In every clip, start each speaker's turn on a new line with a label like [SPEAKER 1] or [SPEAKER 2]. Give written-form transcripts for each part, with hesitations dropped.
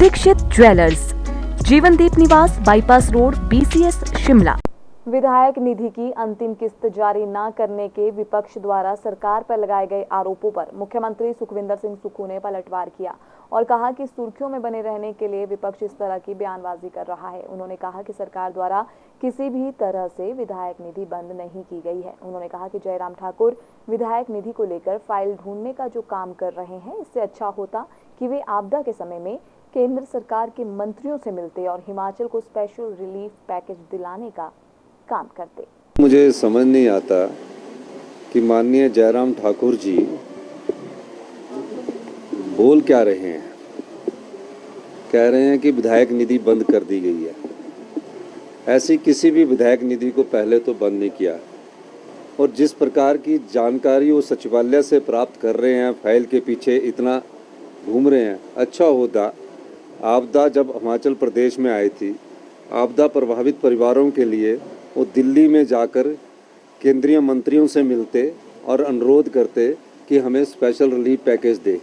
[SPEAKER 1] Dixit jewellers, जीवनदीप निवास, bypass road, BCS Shimla.
[SPEAKER 2] विधायक निधि की अंतिम किस्त जारी न करने के विपक्ष द्वारा सरकार पर लगाए गए आरोपों पर मुख्यमंत्री सुखविंदर सिंह सुक्खू ने पलटवार किया और कहा कि सुर्खियों में बने रहने के लिए विपक्ष इस तरह की बयानबाजी कर रहा है। उन्होंने कहा कि सरकार द्वारा किसी भी तरह से विधायक निधि बंद नहीं की गई है। उन्होंने कहा कि जयराम ठाकुर विधायक निधि को लेकर फाइल ढूंढने का जो काम कर रहे हैं, इससे अच्छा होता कि वे आपदा के समय में केंद्र सरकार के मंत्रियों से मिलते और हिमाचल को स्पेशल रिलीफ पैकेज दिलाने का काम करते।
[SPEAKER 3] मुझे समझ नहीं आता कि माननीय जयराम ठाकुर जी बोल क्या रहे हैं। कह रहे हैं कि विधायक निधि बंद कर दी गई है। ऐसी किसी भी विधायक निधि को पहले तो बंद नहीं किया, और जिस प्रकार की जानकारी वो सचिवालय से प्राप्त कर रहे हैं, फाइल के पीछे इतना घूम रहे हैं। अच्छा होता आपदा जब हिमाचल प्रदेश में आई थी, आपदा प्रभावित परिवारों के लिए वो दिल्ली में जाकर केंद्रीय मंत्रियों से मिलते और अनुरोध करते कि हमें स्पेशल रिलीफ पैकेज दे।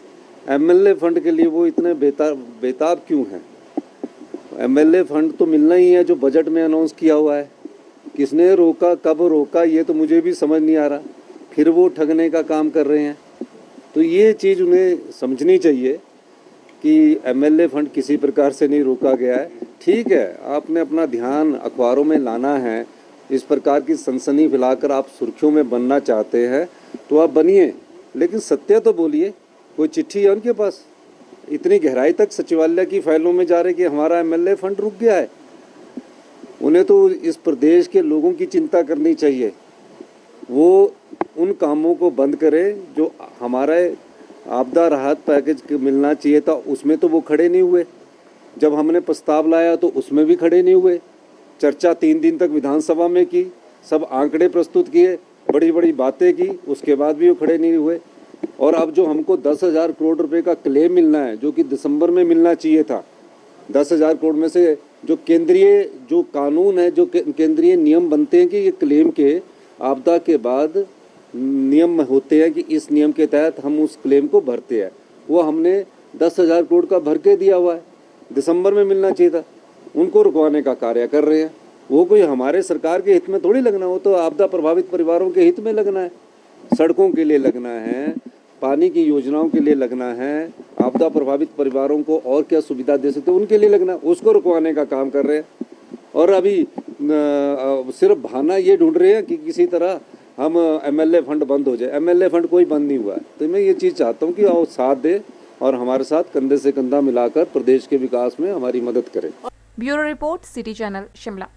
[SPEAKER 3] MLA फंड के लिए वो इतने बेताब क्यों हैं? MLA फंड तो मिलना ही है जो बजट में अनाउंस किया हुआ है। किसने रोका, कब रोका, ये तो मुझे भी समझ नहीं आ रहा। फिर वो ठगने का काम कर रहे हैं। तो ये चीज़ उन्हें समझनी चाहिए कि MLA फंड किसी प्रकार से नहीं रोका गया है। ठीक है, आपने अपना ध्यान अखबारों में लाना है, इस प्रकार की सनसनी फैलाकर आप सुर्खियों में बनना चाहते हैं तो आप बनिए, लेकिन सत्य तो बोलिए। कोई चिट्ठी है उनके पास? इतनी गहराई तक सचिवालय की फाइलों में जा रहे कि हमारा MLA फंड रुक गया है। उन्हें तो इस प्रदेश के लोगों की चिंता करनी चाहिए। वो उन कामों को बंद करें जो हमारे आपदा राहत पैकेज मिलना चाहिए था, उसमें तो वो खड़े नहीं हुए। जब हमने प्रस्ताव लाया तो उसमें भी खड़े नहीं हुए। चर्चा 3 दिन तक विधानसभा में की, सब आंकड़े प्रस्तुत किए, बड़ी बड़ी बातें की, उसके बाद भी वो खड़े नहीं हुए। और अब जो हमको 10,000 करोड़ रुपए का क्लेम मिलना है, जो कि दिसंबर में मिलना चाहिए था, 10,000 करोड़ में से जो केंद्रीय जो कानून है, जो केंद्रीय नियम बनते हैं कि ये क्लेम के आपदा के बाद नियम होते हैं कि इस नियम के तहत हम उस क्लेम को भरते हैं, वो हमने 10,000 करोड़ का भर के दिया हुआ है। दिसंबर में मिलना चाहिए था। उनको रुकवाने का कार्य कर रहे हैं। वो कोई हमारे सरकार के हित में थोड़ी लगना, वो तो आपदा प्रभावित परिवारों के हित में लगना है, सड़कों के लिए लगना है, पानी की योजनाओं के लिए लगना है, आपदा प्रभावित परिवारों को और क्या सुविधा दे सकते उनके लिए लगना है। उसको रुकवाने का काम कर रहे हैं। और अभी सिर्फ बहाना ये ढूंढ रहे हैं कि किसी तरह हम MLA फंड बंद हो जाए। MLA फंड कोई बंद नहीं हुआ है। तो मैं ये चीज़ चाहता हूँ कि आप साथ दे और हमारे साथ कंधे से कंधा मिलाकर प्रदेश के विकास में हमारी मदद करें।
[SPEAKER 1] Bureau report, city channel Shimla.